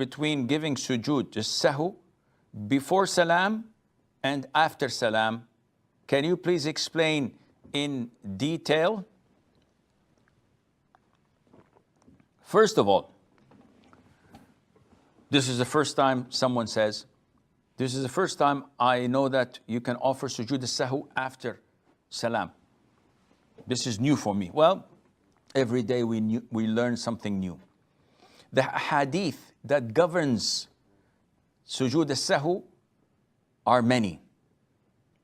between giving sujood as-sahu before salam and after salam. Can you please explain in detail? First of all, this is the first time someone says, this is the first time I know that you can offer sujood as-sahu after salam. This is new for me. Well, every day we learn something new. The hadith that governs sujood as-sahu are many.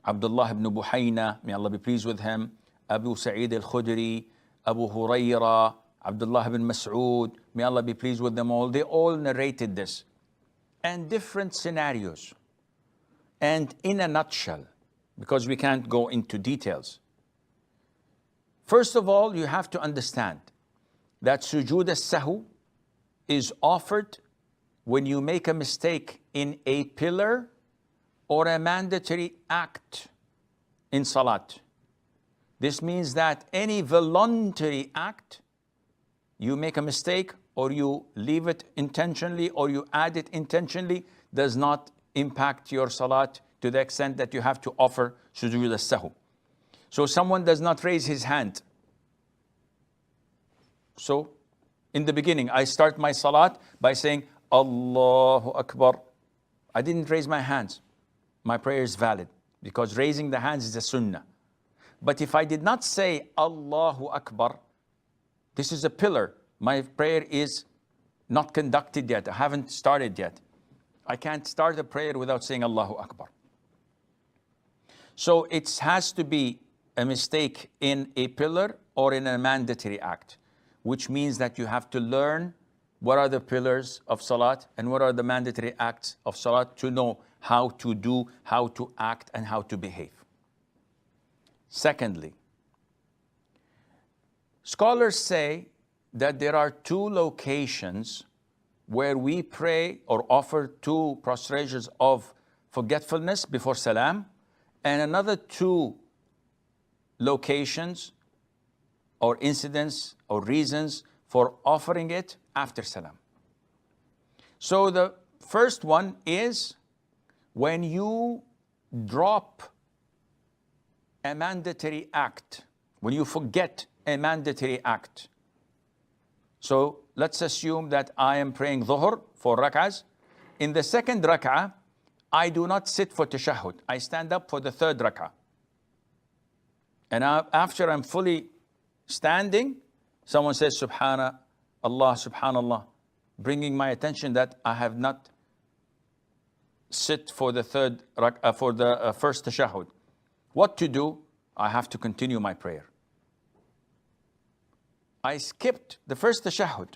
Abdullah ibn Buhayna, may Allah be pleased with him, Abu Sa'id al-Khudri, Abu Hurairah, Abdullah ibn Mas'ud, may Allah be pleased with them all. They all narrated this. And different scenarios. And in a nutshell, because we can't go into details. First of all, you have to understand that sujood as-sahu is offered when you make a mistake in a pillar or a mandatory act in salat. This means that any voluntary act, you make a mistake or you leave it intentionally or you add it intentionally, does not impact your salat to the extent that you have to offer sujood as-sahu. So someone does not raise his hand. So in the beginning, I start my salat by saying, Allahu Akbar. I didn't raise my hands. My prayer is valid because raising the hands is a sunnah. But if I did not say Allahu Akbar, this is a pillar. My prayer is not conducted yet. I haven't started yet. I can't start a prayer without saying Allahu Akbar. So it has to be a mistake in a pillar or in a mandatory act, which means that you have to learn what are the pillars of salat and what are the mandatory acts of salat to know how to do, how to act, and how to behave. Secondly, scholars say that there are two locations where we pray or offer two prostrations of forgetfulness before salam, and another two locations or incidents or reasons for offering it after salam. So the first one is when you drop a mandatory act, when you forget a mandatory act. So let's assume that I am praying dhuhr for rak'ahs. In the second rak'ah, I do not sit for tashahhud. I stand up for the third rak'ah. And after I'm fully standing, someone says, Subhanallah, Subhanallah, bringing my attention that I have not sit for the third for the first tashahhud. What to do? I have to continue my prayer. I skipped the first tashahhud.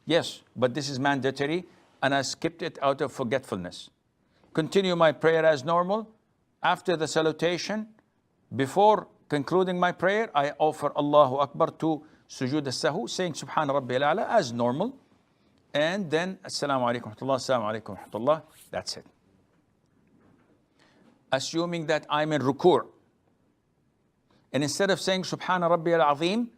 Yes, but this is mandatory, and I skipped it out of forgetfulness. Continue my prayer as normal. After the salutation, before concluding my prayer, I offer Allahu Akbar to Sujood As-Sahu, saying Subhana Rabbil A'la as normal. And then Assalamu alaikum wa rahmatullah, Assalamu alaikum wa rahmatullah. That's it. Assuming that I'm in ruku'. And instead of saying Subhana Rabbil Azim,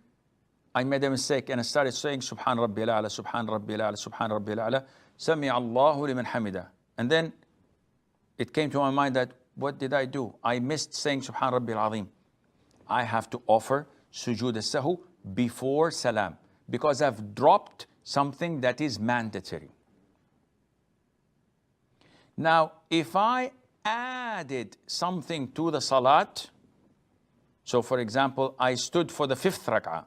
I made a mistake and I started saying Subhana Rabbil A'la, Subhana Rabbil A'la, Subhana Rabbil A'la, Sami Allahu liman hamida. And then it came to my mind that, what did I do? I missed saying Subhana Rabbil Azim. I have to offer Sujood As-Sahu before Salam because I've dropped something that is mandatory. Now, if I added something to the Salat, so for example, I stood for the fifth rak'ah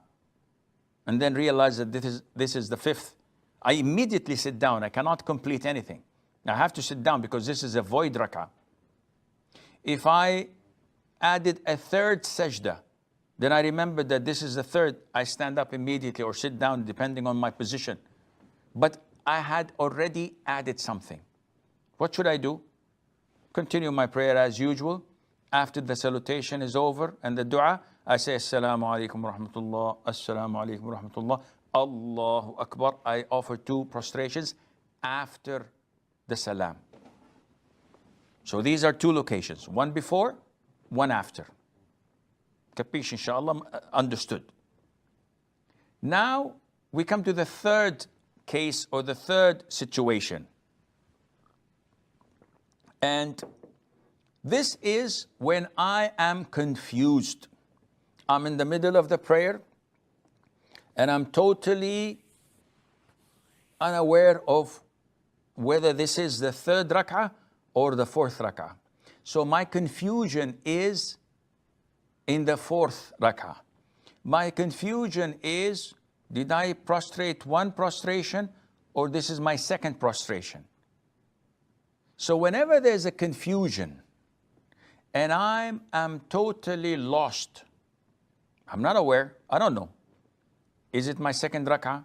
and then realized that this is the fifth, I immediately sit down. I cannot complete anything. I have to sit down because this is a void rak'ah. If I added a third sajda, then I remember that this is the third, I stand up immediately or sit down depending on my position. But I had already added something. What should I do? Continue my prayer as usual. After the salutation is over and the dua, I say Assalamu alaikum wa rahmatullah, Assalamu alaikum wa rahmatullah, Allahu Akbar. I offer two prostrations after the salam. So these are two locations, one before, one after. Capish, inshallah, understood. Now we come to the third case or the third situation. And this is when I am confused. I'm in the middle of the prayer and I'm totally unaware of whether this is the third rak'ah or the fourth rak'ah. So my confusion is in the fourth rak'ah. My confusion is, did I prostrate one prostration or this is my second prostration? So whenever there's a confusion and I'm totally lost, I'm not aware, I don't know. Is it my second rak'ah?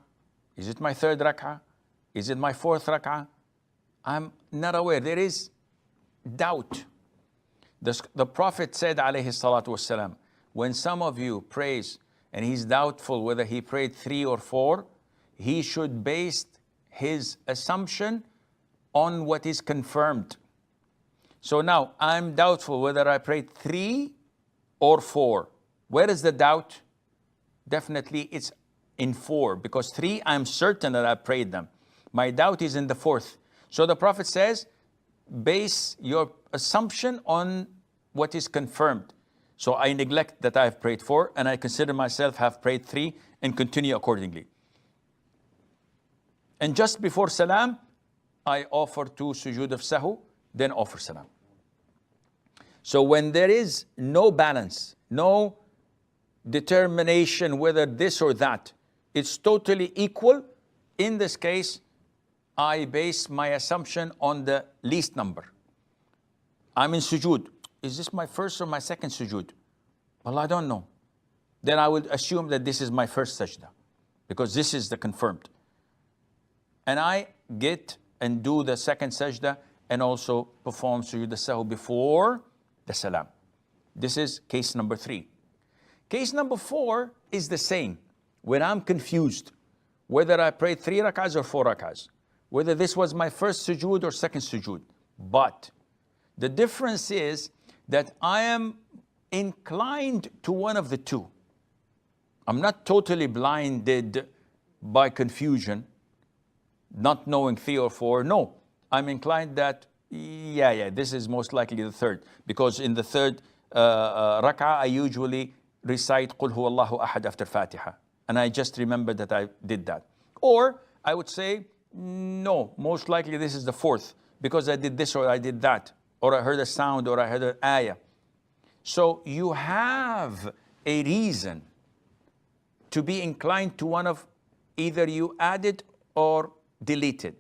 Is it my third rak'ah? Is it my fourth rak'ah? I'm not aware. There is doubt. The Prophet said, alayhi salatu wasalam, when some of you prays and he's doubtful whether he prayed 3 or 4, he should base his assumption on what is confirmed. So now I'm doubtful whether I prayed 3 or 4. Where is the doubt? Definitely it's in 4, because 3 I'm certain that I prayed them. My doubt is in the 4th. So the Prophet says, base your assumption on what is confirmed. So I neglect that I have prayed 4 and I consider myself have prayed 3 and continue accordingly. And just before Salam, I offer 2 Sujood of Sahu, then offer Salam. So when there is no balance, no determination whether this or that, it's totally equal, in this case, I base my assumption on the least number. I'm in sujood. Is this my first or my second sujood? Well, I don't know. Then I would assume that this is my first sajda, because this is the confirmed. And I get and do the second sajda and also perform sujood as-sahu before the salam. This is case number 3. Case number 4 is the same. When I'm confused, whether I prayed 3 rak'ahs or 4 rak'ahs, whether this was my first sujood or second sujood. But the difference is that I am inclined to one of the two. I'm not totally blinded by confusion, not knowing 3 or 4. No, I'm inclined that, this is most likely the third. Because in the third rak'ah, I usually recite Qul Huwallahu Ahad after Fatiha. And I just remember that I did that. Or I would say, no, most likely this is the 4th, because I did this or I did that, or I heard a sound or I heard an ayah. So you have a reason to be inclined to one of either you added or deleted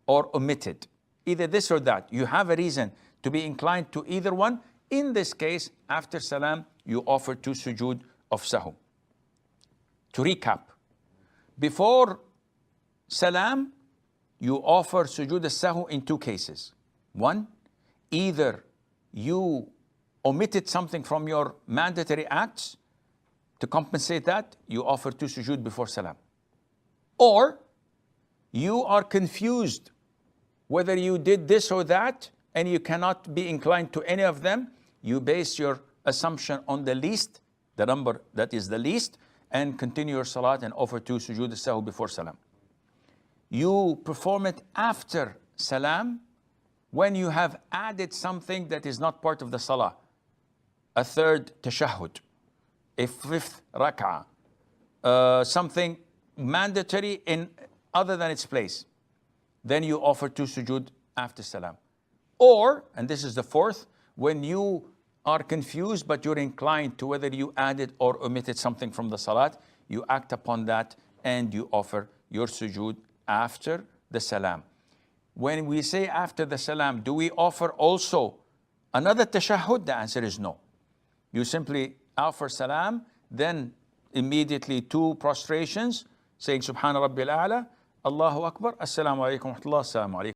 or omitted. Either this or that. You have a reason to be inclined to either one. In this case, after Salam, you offer 2 Sujood of Sahu. To recap, before Salam, you offer Sujood As-Sahu in 2 cases. 1, either you omitted something from your mandatory acts. To compensate that, you offer 2 Sujood before Salam. Or you are confused whether you did this or that and you cannot be inclined to any of them. You base your assumption on the least, the number that is the least, and continue your salat and offer 2 Sujood As-Sahu before Salam. You perform it after Salam when you have added something that is not part of the salah. A 3rd tashahhud, a 5th rak'ah, something mandatory in other than its place. Then you offer 2 sujood after Salam. Or, and this is the 4th, when you are confused but you're inclined to whether you added or omitted something from the salat, you act upon that and you offer your sujood after the Salam. When we say after the Salam, do we offer also another tashahhud? The answer is no. You simply offer Salam, then immediately 2 prostrations, saying Subhana Rabbil A'la, Allahu Akbar, Assalamu alaikum wa rahmatullah, Assalamu alaikum.